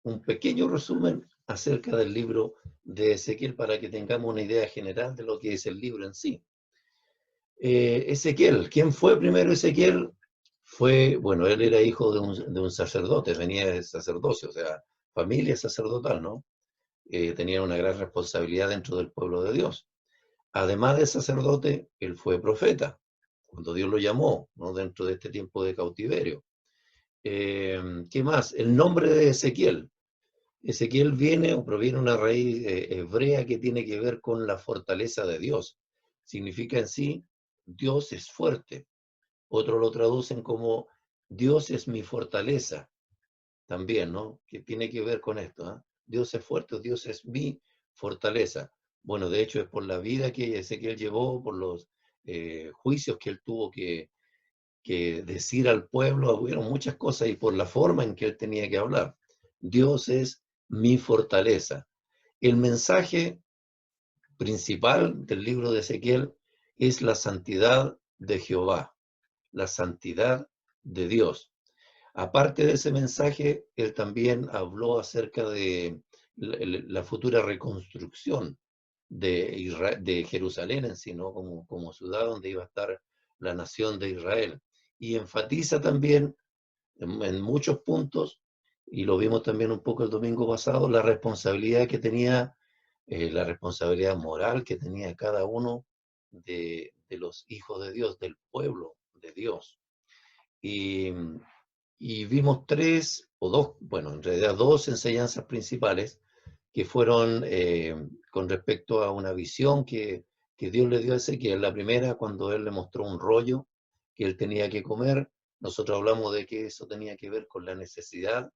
un pequeño resumen acerca del libro de Ezequiel para que tengamos una idea general de lo que es el libro en sí. Ezequiel, ¿quién fue primero Ezequiel? Bueno, él era hijo de un sacerdote, venía de sacerdocio, o sea, familia sacerdotal, ¿no? Tenía una gran responsabilidad dentro del pueblo de Dios. Además de sacerdote, él fue profeta, cuando Dios lo llamó, ¿no? Dentro de este tiempo de cautiverio. ¿Qué más? El nombre de Ezequiel. Ezequiel viene o proviene de una raíz hebrea que tiene que ver con la fortaleza de Dios. Significa en sí, Dios es fuerte. Otros lo traducen como Dios es mi fortaleza, también, ¿no? Que tiene que ver con esto, ¿eh? Dios es fuerte, Dios es mi fortaleza. Bueno, de hecho es por la vida que Ezequiel llevó, por los juicios que él tuvo que decir al pueblo, hubieron muchas cosas y por la forma en que él tenía que hablar. Dios es mi fortaleza. El mensaje principal del libro de Ezequiel es la santidad de Jehová, la santidad de Dios. Aparte de ese mensaje, él también habló acerca de la futura reconstrucción de Jerusalén en sí, ¿no? Como ciudad donde iba a estar la nación de Israel. Y enfatiza también en muchos puntos, y lo vimos también un poco el domingo pasado, la responsabilidad que tenía, la responsabilidad moral que tenía cada uno de los hijos de Dios, del pueblo de Dios. Y, y vimos tres o dos, bueno, en realidad dos enseñanzas principales que fueron con respecto a una visión que Dios le dio a Ezequiel. La primera, cuando él le mostró un rollo que él tenía que comer. Nosotros hablamos de que eso tenía que ver con la necesidad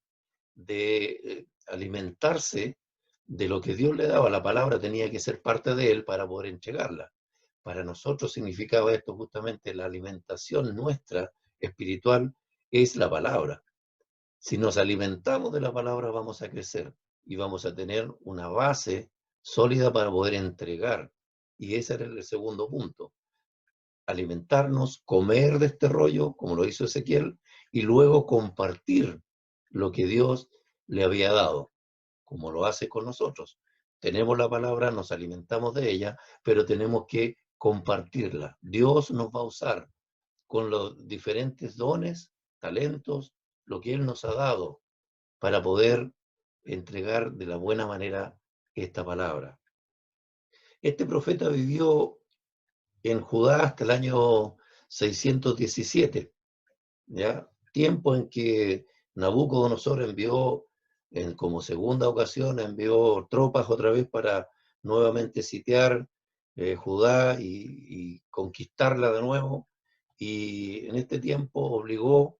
de alimentarse de lo que Dios le daba. La palabra tenía que ser parte de él para poder entregarla. Para nosotros significaba esto justamente la alimentación nuestra espiritual es la palabra. Si nos alimentamos de la palabra vamos a crecer y vamos a tener una base sólida para poder entregar. Y ese era el segundo punto. Alimentarnos, comer de este rollo, como lo hizo Ezequiel, y luego compartir lo que Dios le había dado, como lo hace con nosotros. Tenemos la palabra, nos alimentamos de ella, pero tenemos que compartirla. Dios nos va a usar con los diferentes dones, talentos, lo que Él nos ha dado para poder entregar de la buena manera esta palabra. Este profeta vivió en Judá hasta el año 617, ¿ya? Tiempo en que Nabucodonosor envió, como segunda ocasión, envió tropas otra vez para nuevamente sitiar Judá y conquistarla de nuevo. Y en este tiempo obligó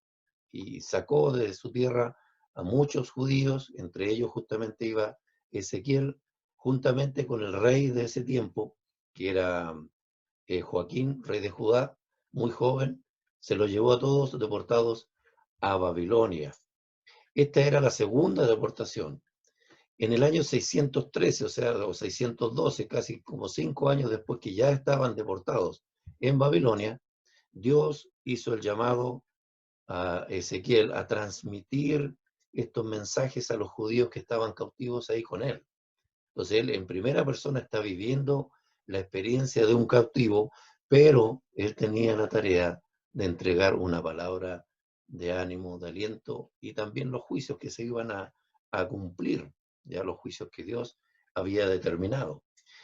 y sacó de su tierra a muchos judíos, entre ellos justamente iba Ezequiel, juntamente con el rey de ese tiempo, que era Joaquín, rey de Judá, muy joven, se los llevó a todos deportados a Babilonia. Esta era la segunda deportación. En el año 613, o sea, o 612, casi como 5 años después que ya estaban deportados en Babilonia, Dios hizo el llamado a Ezequiel a transmitir estos mensajes a los judíos que estaban cautivos ahí con él. Entonces él en primera persona está viviendo la experiencia de un cautivo, pero él tenía la tarea de entregar una palabra de ánimo, de aliento y también los juicios que se iban a cumplir, ya los juicios que Dios había determinado.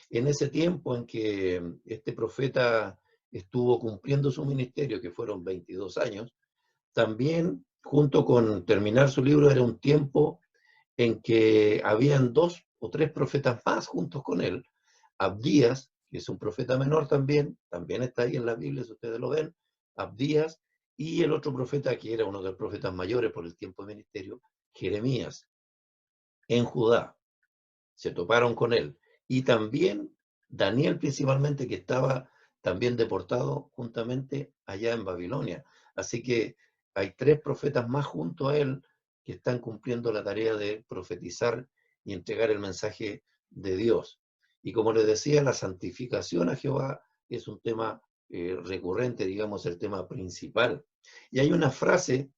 En ese tiempo en que este profeta estuvo cumpliendo su ministerio, que fueron 22 años, también junto con terminar su libro era un tiempo en que habían 2 o 3 profetas más juntos con él. Abdías, que es un profeta menor también está ahí en la Biblia, si ustedes lo ven, Abdías, y el otro profeta que era uno de los profetas mayores por el tiempo de ministerio, Jeremías, en Judá. Se toparon con él. Y también Daniel principalmente, que estaba también deportado juntamente allá en Babilonia. Así que hay 3 profetas más junto a él que están cumpliendo la tarea de profetizar y entregar el mensaje de Dios. Y como les decía, la santificación a Jehová es un tema recurrente, digamos, el tema principal. Y hay una frase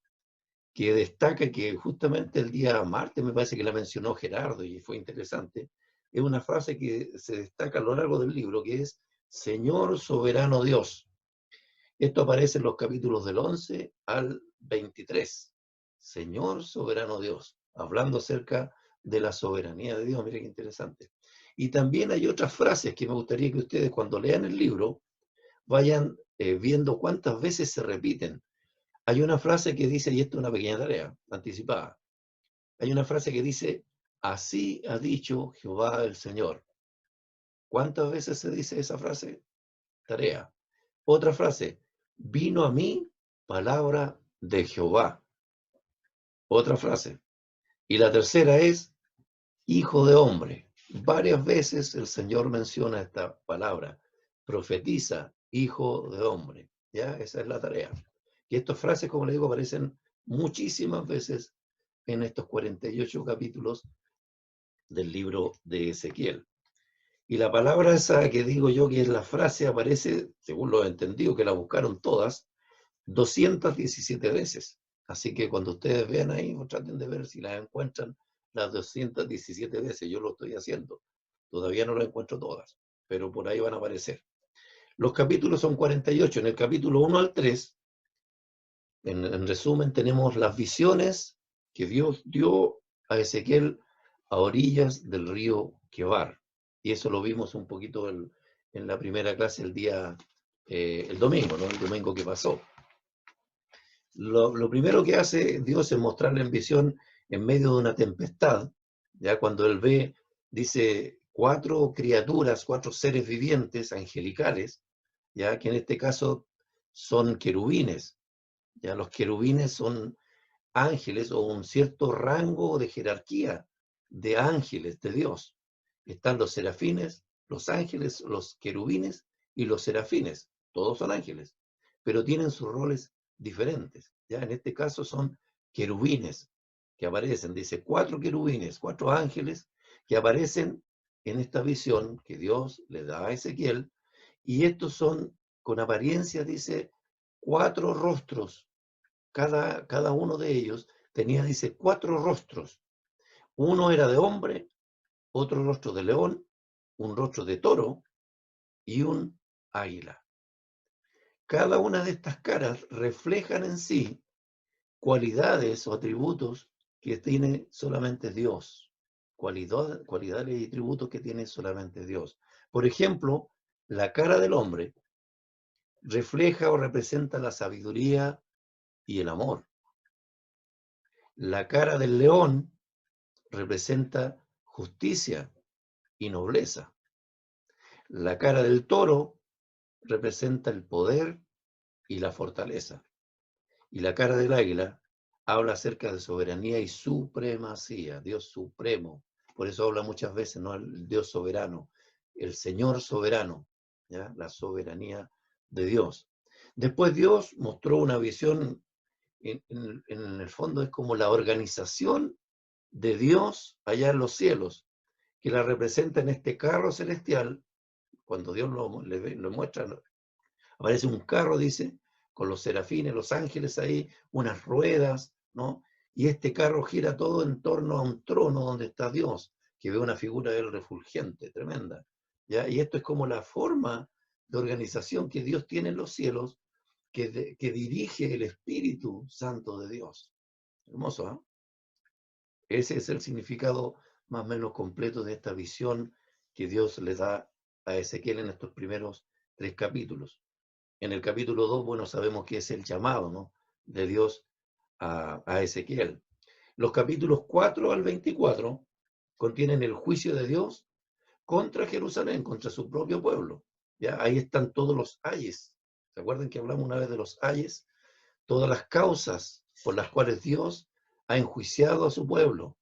que destaca, que justamente el día martes me parece que la mencionó Gerardo y fue interesante, es una frase que se destaca a lo largo del libro, que es Señor soberano Dios. Esto aparece en los capítulos del 11 al 23. Señor soberano Dios, hablando acerca de la soberanía de Dios. Mire qué interesante. Y también hay otras frases que me gustaría que ustedes, cuando lean el libro, vayan viendo cuántas veces se repiten. Hay una frase que dice, y esto es una pequeña tarea anticipada, hay una frase que dice, así ha dicho Jehová el Señor. ¿Cuántas veces se dice esa frase? Tarea. Otra frase, vino a mí palabra de Jehová. Otra frase. Y la tercera es, hijo de hombre. Varias veces el Señor menciona esta palabra, profetiza, hijo de hombre. ¿Ya? Esa es la tarea. Y estas frases, como le digo, aparecen muchísimas veces en estos 48 capítulos del libro de Ezequiel. Y la palabra esa que digo yo, que es la frase, aparece, según lo he entendido, que la buscaron todas, 217 veces. Así que cuando ustedes vean ahí, traten de ver si las encuentran las 217 veces. Yo lo estoy haciendo. Todavía no las encuentro todas, pero por ahí van a aparecer. Los capítulos son 48. En el capítulo 1 al 3, en resumen, tenemos las visiones que Dios dio a Ezequiel a orillas del río Quebar. Y eso lo vimos un poquito en la primera clase el domingo, ¿no? El domingo que pasó. Lo primero que hace Dios es mostrarle en visión en medio de una tempestad, ya cuando él ve, dice, 4 criaturas, 4 seres vivientes angelicales, ya que en este caso son querubines. Ya los querubines son ángeles o un cierto rango de jerarquía de ángeles de Dios. Están los serafines, los ángeles, los querubines y los serafines. Todos son ángeles, pero tienen sus roles diferentes. Ya en este caso son querubines que aparecen, dice 4 querubines, 4 ángeles que aparecen en esta visión que Dios le da a Ezequiel, y estos son con apariencia, dice, 4 rostros. Cada uno de ellos tenía, dice, 4 rostros. Uno era de hombre, otro rostro de león, un rostro de toro y un águila. Cada una de estas caras reflejan en sí cualidades o atributos que tiene solamente Dios. Cualidades y atributos que tiene solamente Dios. Por ejemplo, la cara del hombre refleja o representa la sabiduría y el amor. La cara del león representa justicia y nobleza. La cara del toro representa el poder y la fortaleza. Y la cara del águila habla acerca de soberanía y supremacía, Dios supremo. Por eso habla muchas veces, ¿no? El Dios soberano, el Señor soberano, ¿ya? La soberanía de Dios. Después Dios mostró una visión, en el fondo es como la organización de Dios allá en los cielos, que la representa en este carro celestial. Cuando Dios lo muestra, aparece un carro, dice, con los serafines, los ángeles ahí, unas ruedas, ¿no? Y este carro gira todo en torno a un trono donde está Dios, que ve una figura de él refulgente, tremenda. ¿Ya? Y esto es como la forma de organización que Dios tiene en los cielos, que dirige el Espíritu Santo de Dios. Hermoso, ¿eh? Ese es el significado más o menos completo de esta visión que Dios le da a Ezequiel en estos primeros 3 capítulos. En el capítulo 2, bueno, sabemos que es el llamado, ¿no?, de Dios a Ezequiel. Los capítulos 4 al 24 contienen el juicio de Dios contra Jerusalén, contra su propio pueblo. ¿Ya? Ahí están todos los ayes. ¿Se acuerdan que hablamos una vez de los ayes? Todas las causas por las cuales Dios ha enjuiciado a su pueblo,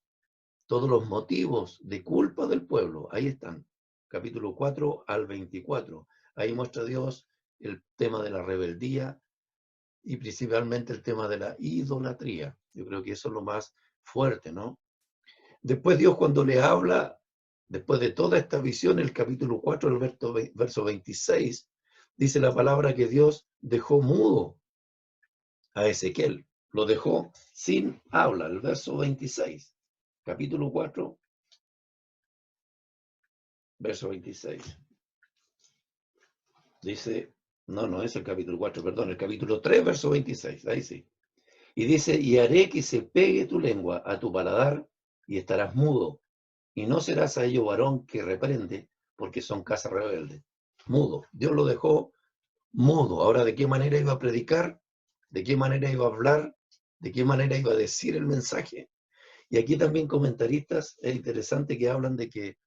todos los motivos de culpa del pueblo, ahí están, capítulo 4 al 24. Ahí muestra Dios el tema de la rebeldía y principalmente el tema de la idolatría. Yo creo que eso es lo más fuerte, ¿no? Después Dios, cuando le habla, después de toda esta visión, el capítulo 4, el verso 26, dice la palabra que Dios dejó mudo a Ezequiel, lo dejó sin habla. El verso 26, capítulo 4, verso 26. Dice, no es el capítulo 4, perdón, el capítulo 3, verso 26, ahí sí. Y dice, y haré que se pegue tu lengua a tu paladar y estarás mudo, y no serás a ello varón que reprende, porque son casa rebelde. Mudo. Dios lo dejó mudo. Ahora, ¿de qué manera iba a predicar? ¿De qué manera iba a hablar? ¿De qué manera iba a decir el mensaje? Y aquí también comentaristas, es interesante que hablan de que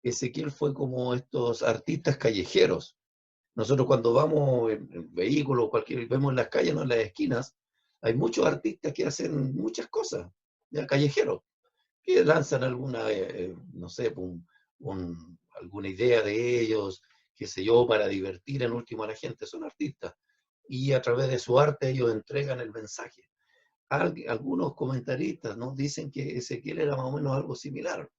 Ezequiel fue como estos artistas callejeros. Nosotros cuando vamos en vehículos, cualquier, vemos en las calles, ¿no? En las esquinas, hay muchos artistas que hacen muchas cosas, ya callejeros, que lanzan alguna, no sé, alguna idea de ellos, qué sé yo, para divertir en último a la gente, son artistas. Y a través de su arte ellos entregan el mensaje. Algunos comentaristas, ¿no? Dicen que Ezequiel era más o menos algo similar,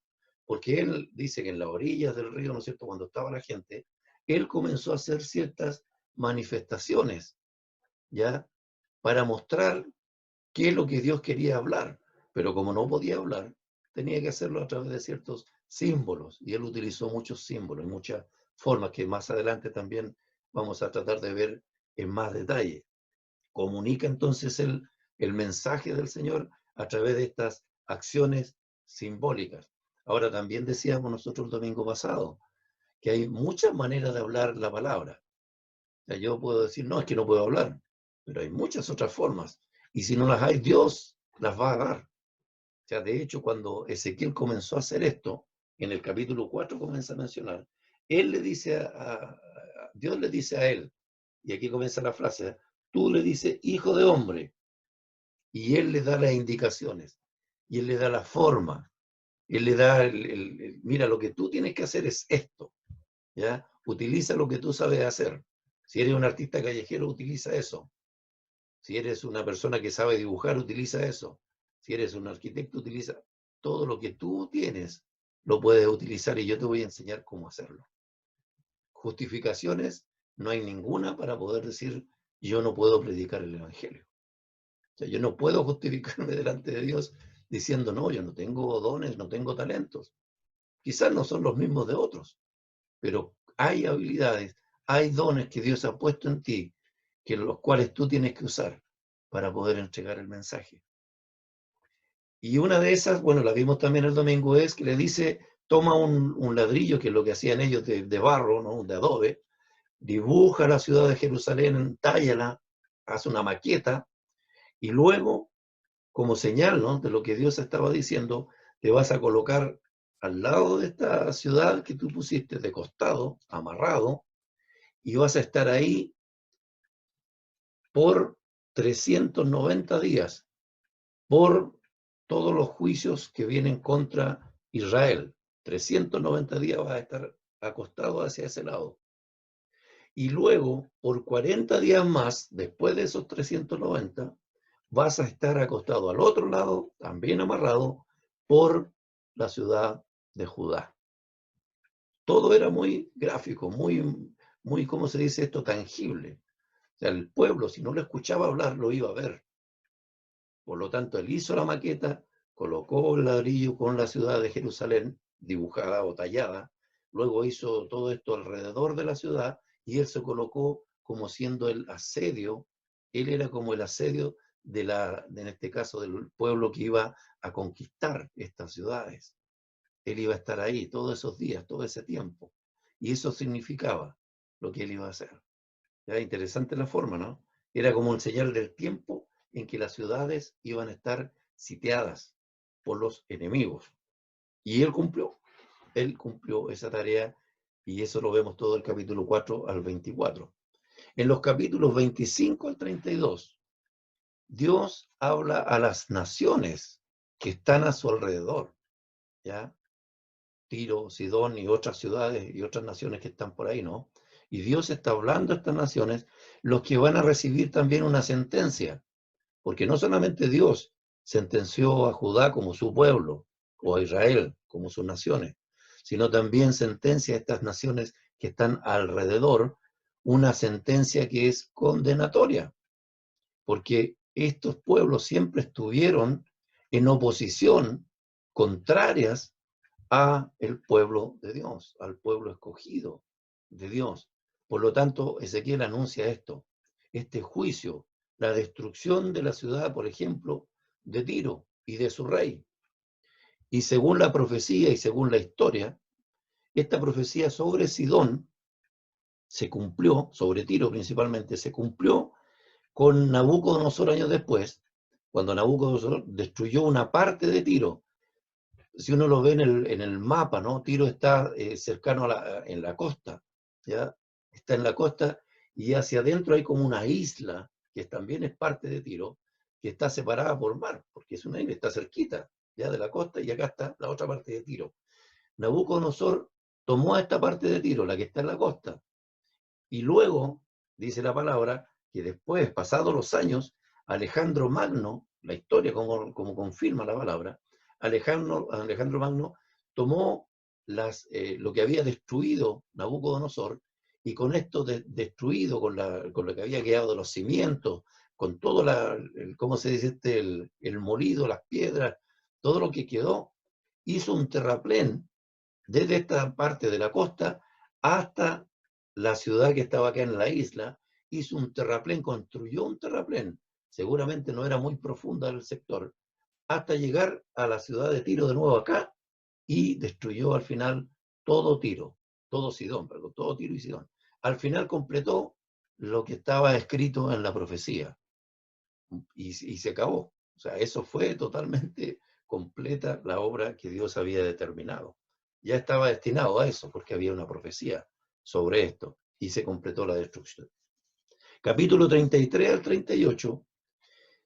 porque él dice que en las orillas del río, ¿no es cierto?, cuando estaba la gente, él comenzó a hacer ciertas manifestaciones, ¿ya? Para mostrar qué es lo que Dios quería hablar, pero como no podía hablar, tenía que hacerlo a través de ciertos símbolos, y él utilizó muchos símbolos, muchas formas que más adelante también vamos a tratar de ver en más detalle. Comunica entonces el mensaje del Señor a través de estas acciones simbólicas. Ahora también decíamos nosotros el domingo pasado que hay muchas maneras de hablar la palabra. O sea, yo puedo decir, no, es que no puedo hablar, pero hay muchas otras formas. Y si no las hay, Dios las va a dar. O sea, de hecho, cuando Ezequiel comenzó a hacer esto, en el capítulo 4 comienza a mencionar, él le dice Dios le dice a él, y aquí comienza la frase, tú le dices, hijo de hombre, y él le da las indicaciones, y él le da la forma, él le da mira, lo que tú tienes que hacer es esto, ¿ya? Utiliza lo que tú sabes hacer. Si eres un artista callejero, utiliza eso. Si eres una persona que sabe dibujar, utiliza eso. Si eres un arquitecto, utiliza todo lo que tú tienes, lo puedes utilizar y yo te voy a enseñar cómo hacerlo. Justificaciones, no hay ninguna para poder decir, yo no puedo predicar el Evangelio. O sea, yo no puedo justificarme delante de Dios diciendo, no, yo no tengo dones, no tengo talentos. Quizás no son los mismos de otros, pero hay habilidades, hay dones que Dios ha puesto en ti, que los cuales tú tienes que usar para poder entregar el mensaje. Y una de esas, bueno, la vimos también el domingo, es que le dice, toma un ladrillo, que es lo que hacían ellos de barro, ¿no? De adobe, dibuja la ciudad de Jerusalén, tállala, hace una maqueta, y luego, como señal, ¿no?, de lo que Dios estaba diciendo, te vas a colocar al lado de esta ciudad que tú pusiste de costado, amarrado, y vas a estar ahí por 390 días, por todos los juicios que vienen contra Israel. 390 días vas a estar acostado hacia ese lado. Y luego, por 40 días más, después de esos 390, vas a estar acostado al otro lado, también amarrado, por la ciudad de Judá. Todo era muy gráfico, muy, ¿cómo se dice esto? Tangible. O sea, el pueblo, si no lo escuchaba hablar, lo iba a ver. Por lo tanto, él hizo la maqueta, colocó el ladrillo con la ciudad de Jerusalén, dibujada o tallada, luego hizo todo esto alrededor de la ciudad y él se colocó como siendo el asedio, él era como el asedio en este caso, del pueblo que iba a conquistar estas ciudades. Él iba a estar ahí todos esos días, todo ese tiempo. Y eso significaba lo que él iba a hacer. Era interesante la forma, ¿no? Era como un señal del tiempo en que las ciudades iban a estar sitiadas por los enemigos. Y él cumplió esa tarea, y eso lo vemos todo el capítulo 4 al 24. En los capítulos 25 al 32, Dios habla a las naciones que están a su alrededor, ¿ya? Tiro, Sidón y otras ciudades y otras naciones que están por ahí, ¿no? Y Dios está hablando a estas naciones, los que van a recibir también una sentencia, porque no solamente Dios sentenció a Judá como su pueblo, o a Israel como sus naciones, sino también sentencia a estas naciones que están alrededor, una sentencia que es condenatoria, porque estos pueblos siempre estuvieron en oposición, contrarias a el pueblo de Dios, al pueblo escogido de Dios. Por lo tanto, Ezequiel anuncia esto, este juicio, la destrucción de la ciudad, por ejemplo, de Tiro y de su rey. Y según la profecía y según la historia, esta profecía sobre Sidón se cumplió, sobre Tiro principalmente, se cumplió con Nabucodonosor años después, cuando Nabucodonosor destruyó una parte de Tiro. Si uno lo ve en el mapa, ¿no? Tiro está cercano en la costa, ¿ya? Está en la costa y hacia adentro hay como una isla, que también es parte de Tiro, que está separada por mar, porque es una isla, está cerquita, ya de la costa, y acá está la otra parte de Tiro. Nabucodonosor tomó esta parte de Tiro, la que está en la costa, y luego, dice la palabra, que después, pasados los años, Alejandro Magno, la historia como confirma la palabra, Alejandro Magno tomó lo que había destruido Nabucodonosor, y con esto destruido, con lo que había quedado de los cimientos, con todo ¿cómo se dice? El molido, las piedras, todo lo que quedó, hizo un terraplén desde esta parte de la costa hasta la ciudad que estaba acá en la isla, hizo un terraplén, construyó un terraplén, seguramente no era muy profunda el sector, hasta llegar a la ciudad de Tiro de nuevo acá, y destruyó al final todo Tiro, todo Sidón, perdón, todo Tiro y Sidón. Al final completó lo que estaba escrito en la profecía, y se acabó. O sea, eso fue totalmente completa la obra que Dios había determinado. Ya estaba destinado a eso, porque había una profecía sobre esto, y se completó la destrucción. Capítulo 33 al 38,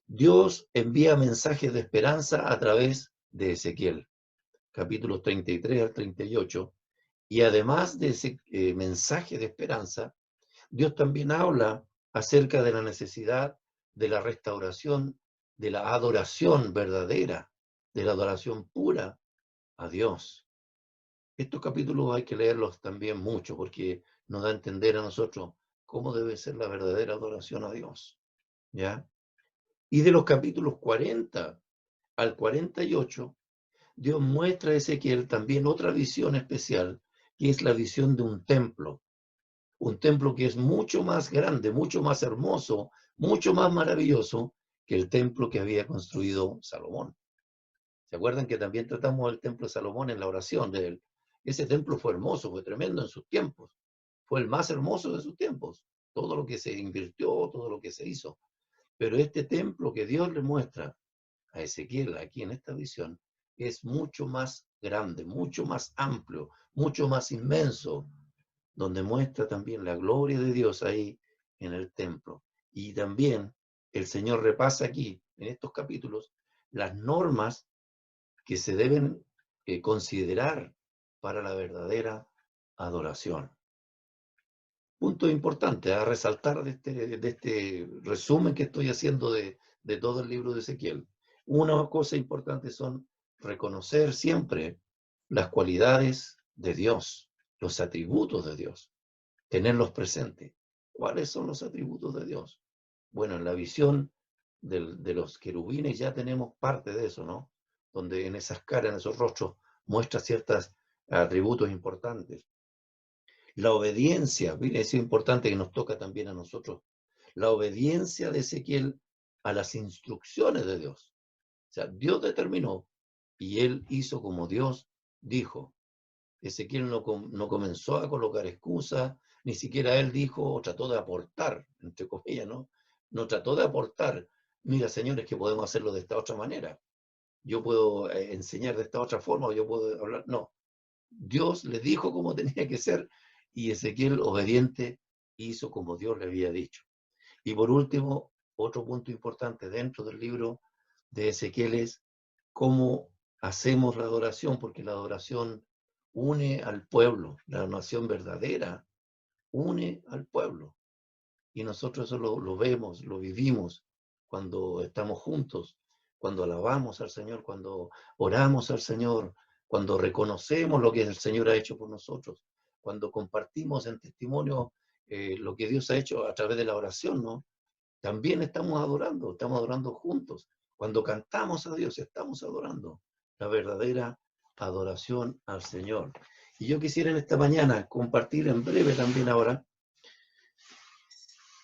Dios envía mensajes de esperanza a través de Ezequiel. Capítulos 33 al 38, y además de ese mensaje de esperanza, Dios también habla acerca de la necesidad de la restauración, de la adoración verdadera, de la adoración pura a Dios. Estos capítulos hay que leerlos también mucho, porque nos da a entender a nosotros cómo debe ser la verdadera adoración a Dios, ¿ya? Y de los capítulos 40 al 48, Dios muestra a Ezequiel también otra visión especial, que es la visión de un templo que es mucho más grande, mucho más hermoso, mucho más maravilloso que el templo que había construido Salomón. ¿Se acuerdan que también tratamos el templo de Salomón en la oración de él? Ese templo fue hermoso, fue tremendo en sus tiempos. Fue el más hermoso de sus tiempos. Todo lo que se invirtió, todo lo que se hizo. Pero este templo que Dios le muestra a Ezequiel aquí en esta visión es mucho más grande, mucho más amplio, mucho más inmenso, donde muestra también la gloria de Dios ahí en el templo. Y también el Señor repasa aquí, en estos capítulos, las normas que se deben considerar para la verdadera adoración. Punto importante a resaltar de este resumen que estoy haciendo de todo el libro de Ezequiel. Una cosa importante son reconocer siempre las cualidades de Dios, los atributos de Dios, tenerlos presentes. ¿Cuáles son los atributos de Dios? Bueno, en la visión de los querubines ya tenemos parte de eso, ¿no? Donde en esas caras, en esos rostros, muestra ciertos atributos importantes. La obediencia, mire, eso es importante que nos toca también a nosotros. La obediencia de Ezequiel a las instrucciones de Dios. O sea, Dios determinó y él hizo como Dios dijo. Ezequiel no comenzó a colocar excusas, ni siquiera él dijo o trató de aportar, entre comillas, ¿no? No trató de aportar, mira, señores, que podemos hacerlo de esta otra manera. Yo puedo enseñar de esta otra forma, o yo puedo hablar. No, Dios le dijo cómo tenía que ser, y Ezequiel, obediente, hizo como Dios le había dicho. Y por último, otro punto importante dentro del libro de Ezequiel es cómo hacemos la adoración, porque la adoración une al pueblo, la adoración verdadera une al pueblo. Y nosotros eso lo vemos, lo vivimos cuando estamos juntos, cuando alabamos al Señor, cuando oramos al Señor, cuando reconocemos lo que el Señor ha hecho por nosotros, cuando compartimos en testimonio lo que Dios ha hecho a través de la oración, ¿no? también estamos adorando juntos. Cuando cantamos a Dios, estamos adorando la verdadera adoración al Señor. Y yo quisiera en esta mañana compartir en breve también ahora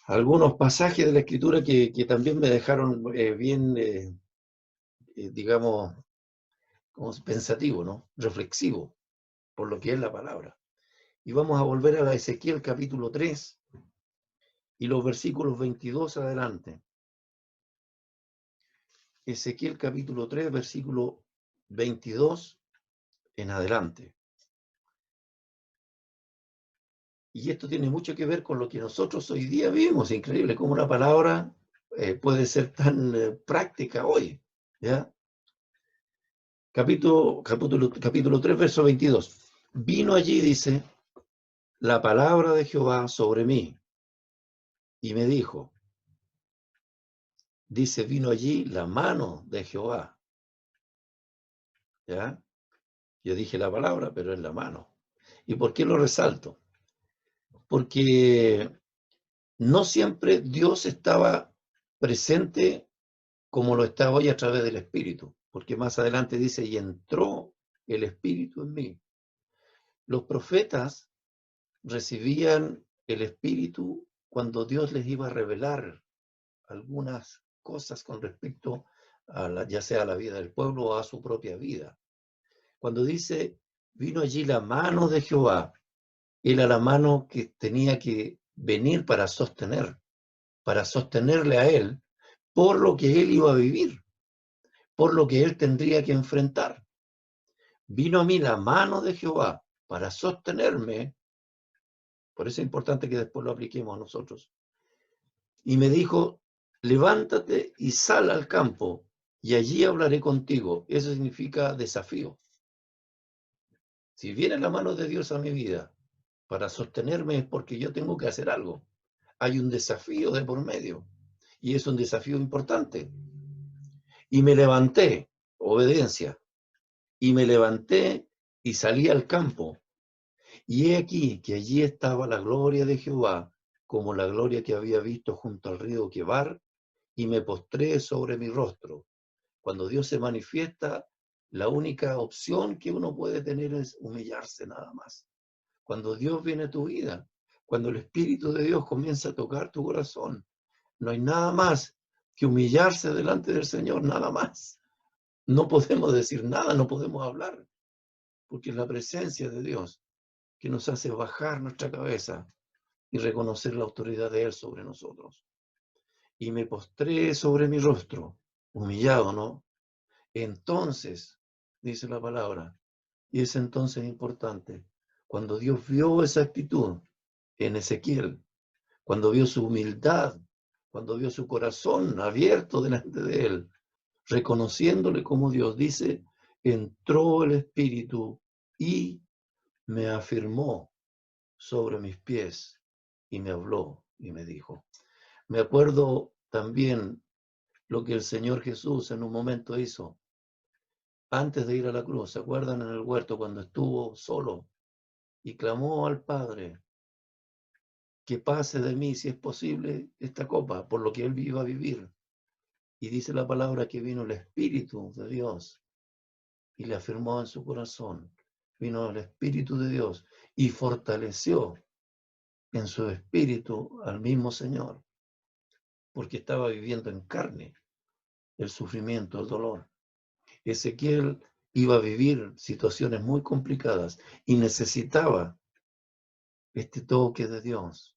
algunos pasajes de la Escritura que también me dejaron bien, digamos, como pensativo, ¿no? Reflexivo, por lo que es la palabra. Y vamos a volver a la Ezequiel capítulo 3 y los versículos 22 adelante. Ezequiel capítulo 3, versículo 22 en adelante. Y esto tiene mucho que ver con lo que nosotros hoy día vivimos. Increíble cómo una palabra puede ser tan práctica hoy. ¿Ya? Capítulo 3, verso 22. Vino allí, dice, la palabra de Jehová sobre mí y me dijo, dice, vino allí la mano de Jehová. ¿Ya? Yo dije la palabra, pero es la mano. ¿Y por qué lo resalto? Porque no siempre Dios estaba presente como lo está hoy a través del Espíritu, porque más adelante dice, y entró el Espíritu en mí. Los profetas recibían el Espíritu cuando Dios les iba a revelar algunas cosas con respecto a ya sea a la vida del pueblo o a su propia vida. Cuando dice, vino allí la mano de Jehová, era la mano que tenía que venir para sostenerle a él por lo que él iba a vivir, por lo que él tendría que enfrentar. Vino a mí la mano de Jehová para sostenerme, por eso es importante que después lo apliquemos a nosotros, y me dijo, levántate y sal al campo, y allí hablaré contigo. Eso significa desafío. Si viene la mano de Dios a mi vida para sostenerme es porque yo tengo que hacer algo. Hay un desafío de por medio, y es un desafío importante. Y me levanté, obediencia, y me levanté y salí al campo. Y he aquí que allí estaba la gloria de Jehová, como la gloria que había visto junto al río Quebar, y me postré sobre mi rostro. Cuando Dios se manifiesta, la única opción que uno puede tener es humillarse nada más. Cuando Dios viene a tu vida, cuando el Espíritu de Dios comienza a tocar tu corazón, no hay nada más que humillarse delante del Señor, nada más. No podemos decir nada, no podemos hablar, porque es la presencia de Dios que nos hace bajar nuestra cabeza y reconocer la autoridad de Él sobre nosotros. Y me postré sobre mi rostro, humillado, ¿no? Entonces, dice la palabra, y es entonces importante, cuando Dios vio esa actitud en Ezequiel, cuando vio su humildad, cuando vio su corazón abierto delante de Él, reconociéndole como Dios, dice, entró el Espíritu y me afirmó sobre mis pies y me habló y me dijo. Me acuerdo también lo que el Señor Jesús en un momento hizo antes de ir a la cruz. ¿Se acuerdan en el huerto cuando estuvo solo y clamó al Padre que pase de mí, si es posible, esta copa, por lo que él iba a vivir? Y dice la palabra que vino el Espíritu de Dios y le afirmó en su corazón. Vino el Espíritu de Dios y fortaleció en su espíritu al mismo Señor, porque estaba viviendo en carne el sufrimiento, el dolor. Ezequiel iba a vivir situaciones muy complicadas y necesitaba este toque de Dios.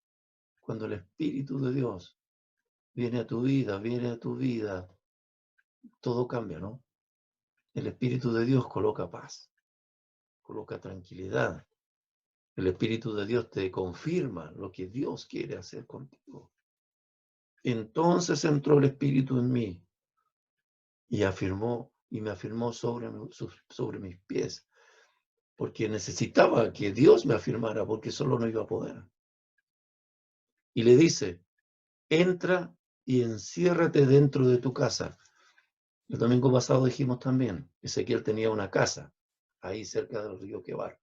Cuando el Espíritu de Dios viene a tu vida, todo cambia, ¿no? El Espíritu de Dios coloca paz, coloca tranquilidad. El Espíritu de Dios te confirma lo que Dios quiere hacer contigo. Entonces entró el Espíritu en mí y me afirmó sobre mis pies, porque necesitaba que Dios me afirmara, porque solo no iba a poder. Y le dice, entra y enciérrate dentro de tu casa. El domingo pasado dijimos también, Ezequiel tenía una casa ahí cerca del río Quebar.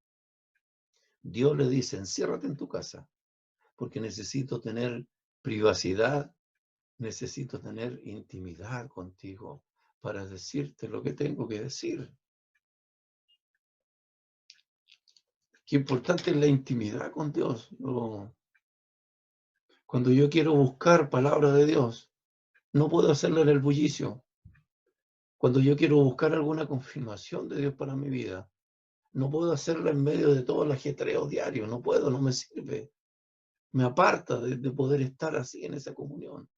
Dios le dice, enciérrate en tu casa, porque necesito tener privacidad necesito tener intimidad contigo para decirte lo que tengo que decir. Qué importante es la intimidad con Dios. Cuando yo quiero buscar palabra de Dios, no puedo hacerlo en el bullicio. Cuando yo quiero buscar alguna confirmación de Dios para mi vida, no puedo hacerla en medio de todo el ajetreo diario. No puedo, no me sirve. Me aparta de poder estar así en esa comunión.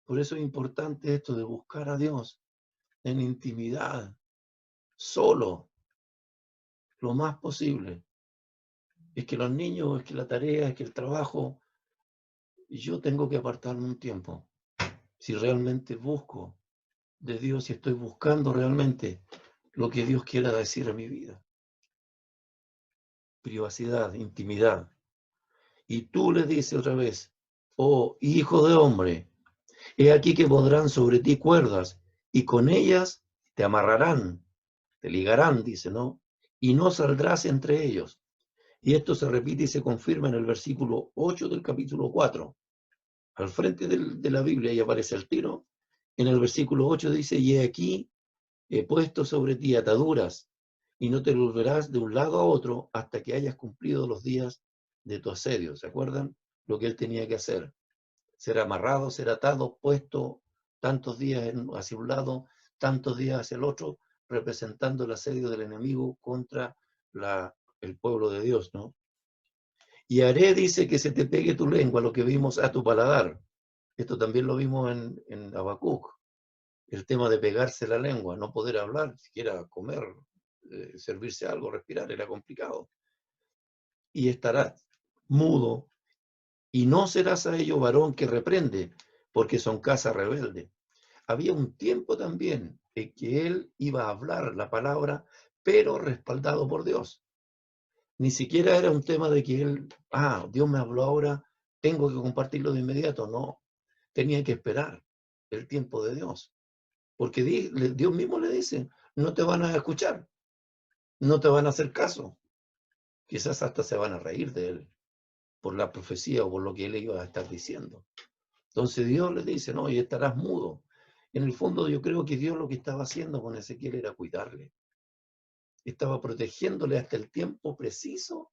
Por eso es importante esto de buscar a Dios en intimidad, solo, lo más posible. Es que los niños, es que la tarea, es que el trabajo, yo tengo que apartarme un tiempo. Si realmente busco de Dios, si estoy buscando realmente lo que Dios quiera decir a mi vida. Privacidad, intimidad. Y tú le dices otra vez, oh hijo de hombre, he aquí que pondrán sobre ti cuerdas y con ellas te amarrarán, te ligarán, dice, ¿no? Y no saldrás entre ellos. Y esto se repite y se confirma en el versículo 8 del capítulo 4. Al frente de la Biblia y aparece el tiro. En el versículo 8 dice, y he aquí, he puesto sobre ti ataduras, y no te volverás de un lado a otro hasta que hayas cumplido los días de tu asedio. ¿Se acuerdan lo que él tenía que hacer? Ser amarrado, ser atado, puesto tantos días hacia un lado, tantos días hacia el otro, representando el asedio del enemigo contra el pueblo de Dios, ¿no? Y haré, dice, que se te pegue tu lengua, lo que vimos a tu paladar. Esto también lo vimos en Habacuc. El tema de pegarse la lengua, no poder hablar, siquiera comer, servirse algo, respirar, era complicado. Y estarás mudo, y no serás a ello varón que reprende, porque son casa rebelde. Había un tiempo también en que él iba a hablar la palabra, pero respaldado por Dios. Ni siquiera era un tema de que él, Dios me habló ahora, tengo que compartirlo de inmediato. No, tenía que esperar el tiempo de Dios. Porque Dios mismo le dice, no te van a escuchar, no te van a hacer caso. Quizás hasta se van a reír de él por la profecía o por lo que él iba a estar diciendo. Entonces Dios le dice, no, y estarás mudo. En el fondo yo creo que Dios lo que estaba haciendo con Ezequiel era cuidarle. Estaba protegiéndole hasta el tiempo preciso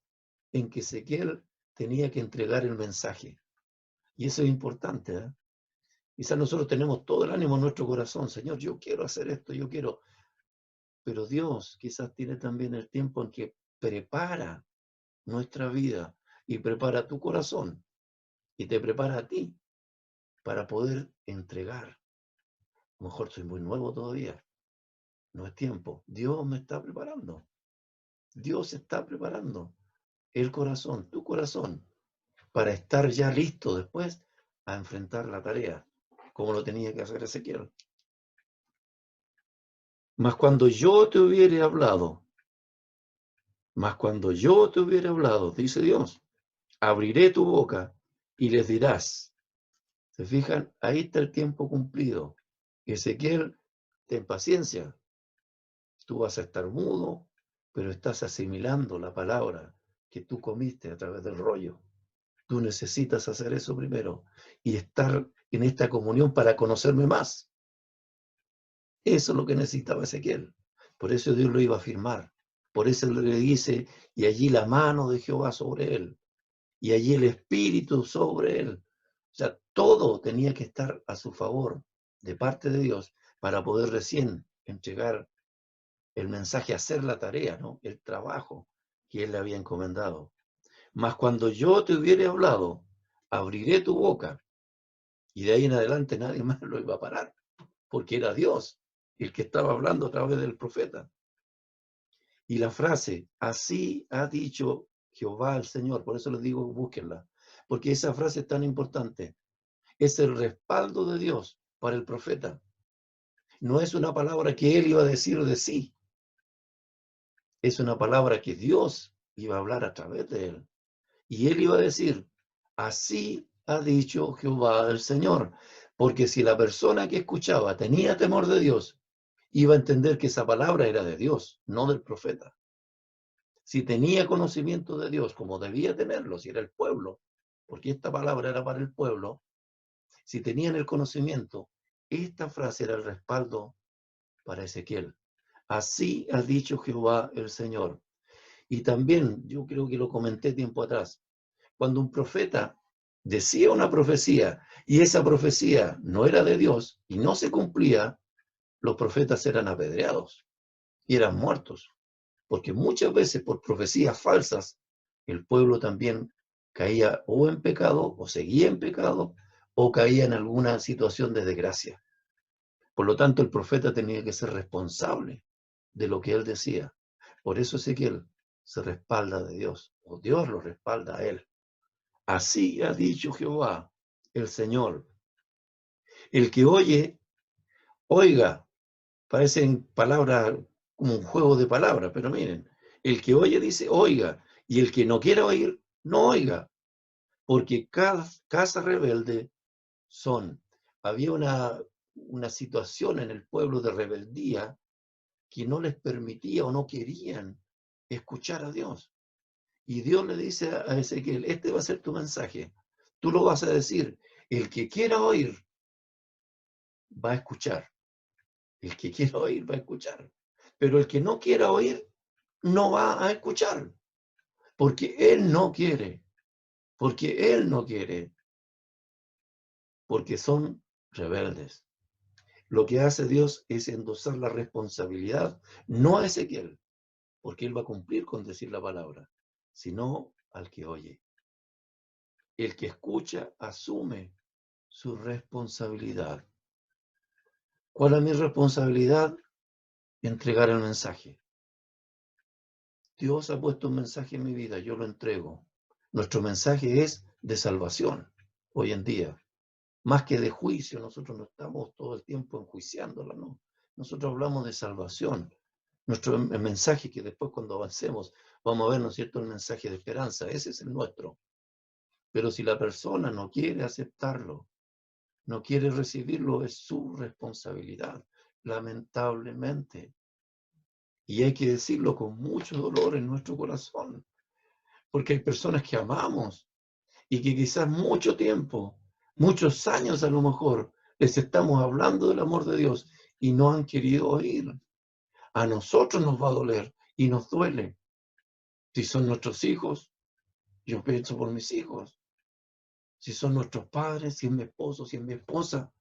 en que Ezequiel tenía que entregar el mensaje. Y eso es importante, ¿eh? Quizás nosotros tenemos todo el ánimo en nuestro corazón, Señor, yo quiero hacer esto, yo quiero. Pero Dios quizás tiene también el tiempo en que prepara nuestra vida y prepara tu corazón y te prepara a ti para poder entregar. A lo mejor soy muy nuevo todavía, no es tiempo. Dios me está preparando. Dios está preparando el corazón, tu corazón, para estar ya listo después a enfrentar la tarea, como lo tenía que hacer Ezequiel. Mas cuando yo te hubiere hablado, dice Dios, abriré tu boca y les dirás. ¿Se fijan? Ahí está el tiempo cumplido. Ezequiel, ten paciencia. Tú vas a estar mudo, pero estás asimilando la palabra que tú comiste a través del rollo. Tú necesitas hacer eso primero y estar en esta comunión para conocerme más. Eso es lo que necesitaba Ezequiel. Por eso Dios lo iba a firmar. Por eso le dice, y allí la mano de Jehová sobre él, y allí el Espíritu sobre él. O sea, todo tenía que estar a su favor de parte de Dios para poder recién entregar el mensaje, hacer la tarea, ¿no? El trabajo que él le había encomendado. Mas cuando yo te hubiere hablado, abriré tu boca. Y de ahí en adelante nadie más lo iba a parar, porque era Dios el que estaba hablando a través del profeta. Y la frase, así ha dicho Jehová el Señor, por eso les digo, búsquenla, porque esa frase es tan importante. Es el respaldo de Dios para el profeta. No es una palabra que él iba a decir de sí, es una palabra que Dios iba a hablar a través de él. Y él iba a decir, así ha dicho Jehová el Señor, porque si la persona que escuchaba tenía temor de Dios, iba a entender que esa palabra era de Dios, no del profeta. Si tenía conocimiento de Dios, como debía tenerlo, si era el pueblo, porque esta palabra era para el pueblo, si tenían el conocimiento, esta frase era el respaldo para Ezequiel. Así ha dicho Jehová el Señor. Y también, yo creo que lo comenté tiempo atrás, cuando un profeta decía una profecía y esa profecía no era de Dios y no se cumplía, los profetas eran apedreados y eran muertos. Porque muchas veces por profecías falsas, el pueblo también caía o en pecado, o seguía en pecado, o caía en alguna situación de desgracia. Por lo tanto, el profeta tenía que ser responsable de lo que él decía. Por eso Ezequiel se respalda de Dios, o Dios lo respalda a él. Así ha dicho Jehová, el Señor. El que oye, oiga. Parecen palabras como un juego de palabras, pero miren, el que oye dice, oiga, y el que no quiera oír, no oiga, porque cada casa rebelde son. Había una situación en el pueblo de rebeldía que no les permitía o no querían escuchar a Dios. Y Dios le dice a Ezequiel, este va a ser tu mensaje. Tú lo vas a decir. El que quiera oír, va a escuchar. El que quiera oír, va a escuchar. Pero el que no quiera oír, no va a escuchar. Porque él no quiere. Porque él no quiere. Porque son rebeldes. Lo que hace Dios es endosar la responsabilidad, no a Ezequiel, porque él va a cumplir con decir la palabra, sino al que oye. El que escucha asume su responsabilidad. ¿Cuál es mi responsabilidad? Entregar el mensaje. Dios ha puesto un mensaje en mi vida, yo lo entrego. Nuestro mensaje es de salvación hoy en día, más que de juicio. Nosotros no estamos todo el tiempo enjuiciándola, no. Nosotros hablamos de salvación. Nuestro mensaje, que después cuando avancemos vamos a ver, ¿no es cierto?, el mensaje de esperanza, ese es el nuestro. Pero si la persona no quiere aceptarlo, no quiere recibirlo, es su responsabilidad, lamentablemente. Y hay que decirlo con mucho dolor en nuestro corazón, porque hay personas que amamos y que quizás mucho tiempo, muchos años a lo mejor, les estamos hablando del amor de Dios y no han querido oír. A nosotros nos va a doler y nos duele. Si son nuestros hijos, yo pienso por mis hijos. Si son nuestros padres, si es mi esposo, si es mi esposa,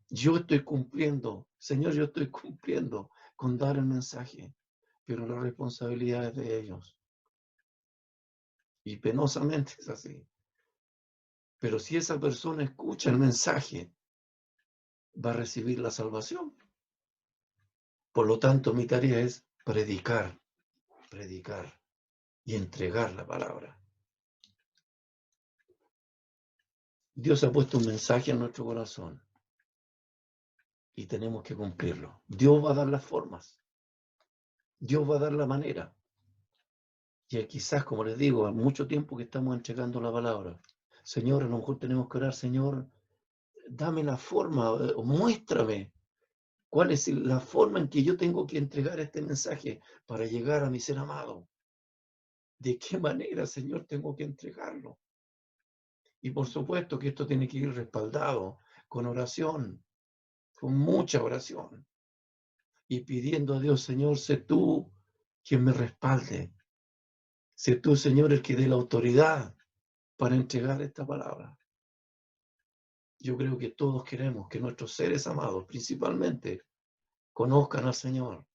yo estoy cumpliendo, Señor, yo estoy cumpliendo con dar el mensaje, pero la responsabilidad es de ellos. Y penosamente es así. Pero si esa persona escucha el mensaje, va a recibir la salvación. Por lo tanto, mi tarea es predicar y entregar la palabra. Dios ha puesto un mensaje en nuestro corazón y tenemos que cumplirlo. Dios va a dar las formas. Dios va a dar la manera. Y quizás, como les digo, hay mucho tiempo que estamos entregando la palabra. Señor, a lo mejor tenemos que orar, Señor, dame la forma, o muéstrame cuál es la forma en que yo tengo que entregar este mensaje para llegar a mi ser amado. ¿De qué manera, Señor, tengo que entregarlo? Y por supuesto que esto tiene que ir respaldado con oración, con mucha oración. Y pidiendo a Dios, Señor, sé tú quien me respalde. Sé tú, Señor, el que dé la autoridad para entregar esta palabra. Yo creo que todos queremos que nuestros seres amados, principalmente, conozcan al Señor.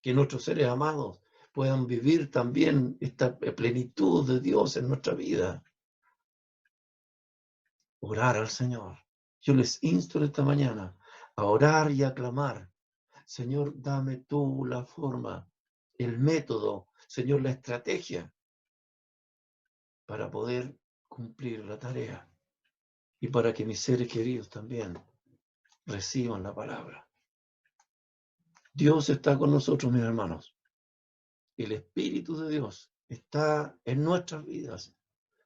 Que nuestros seres amados puedan vivir también esta plenitud de Dios en nuestra vida. Orar al Señor. Yo les insto esta mañana a orar y a clamar. Señor, dame tú la forma, el método, Señor, la estrategia para poder cumplir la tarea y para que mis seres queridos también reciban la palabra. Dios está con nosotros, mis hermanos. El Espíritu de Dios está en nuestras vidas,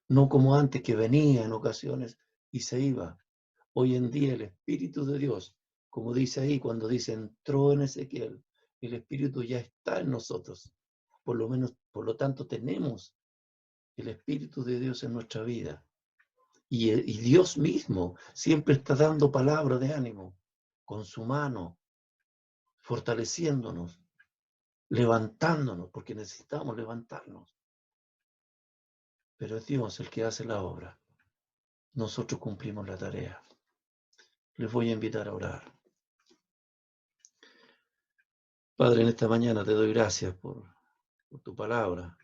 no como antes, que venía en ocasiones y se iba. Hoy en día el Espíritu de Dios, como dice ahí, cuando dice entró en Ezequiel, el Espíritu ya está en nosotros. Por lo tanto, tenemos el Espíritu de Dios en nuestra vida. Y Dios mismo siempre está dando palabra de ánimo con su mano, fortaleciéndonos, levantándonos, porque necesitamos levantarnos. Pero es Dios el que hace la obra. Nosotros cumplimos la tarea. Les voy a invitar a orar. Padre, en esta mañana te doy gracias por tu palabra.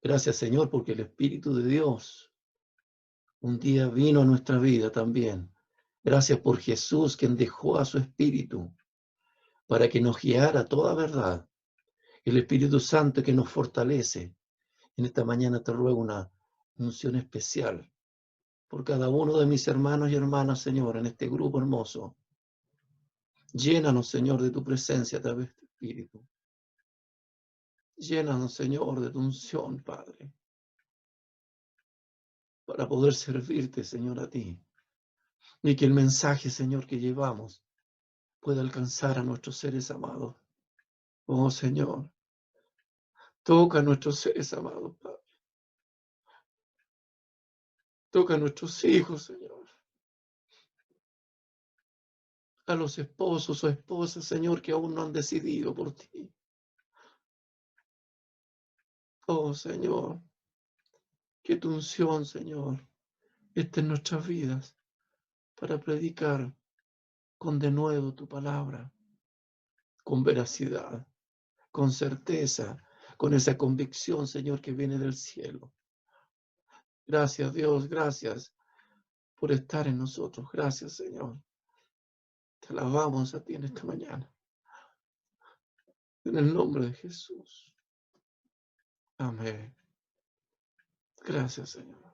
Gracias, Señor, porque el Espíritu de Dios un día vino a nuestra vida también. Gracias por Jesús, quien dejó a su Espíritu para que nos guiara a toda verdad. El Espíritu Santo que nos fortalece. En esta mañana te ruego una unción especial por cada uno de mis hermanos y hermanas, Señor, en este grupo hermoso. Llénanos, Señor, de tu presencia a través de tu Espíritu. Llénanos, Señor, de tu unción, Padre, para poder servirte, Señor, a ti. Y que el mensaje, Señor, que llevamos pueda alcanzar a nuestros seres amados. Oh, Señor, toca a nuestros seres amados, Padre. Toca a nuestros hijos, Señor. A los esposos o esposas, Señor, que aún no han decidido por ti. Oh, Señor, que tu unción, Señor, esté en nuestras vidas para predicar con denuedo tu palabra, con veracidad, con certeza, con esa convicción, Señor, que viene del cielo. Gracias, Dios, gracias por estar en nosotros. Gracias, Señor. Te alabamos a ti en esta mañana. En el nombre de Jesús. Amén. Gracias, Señor.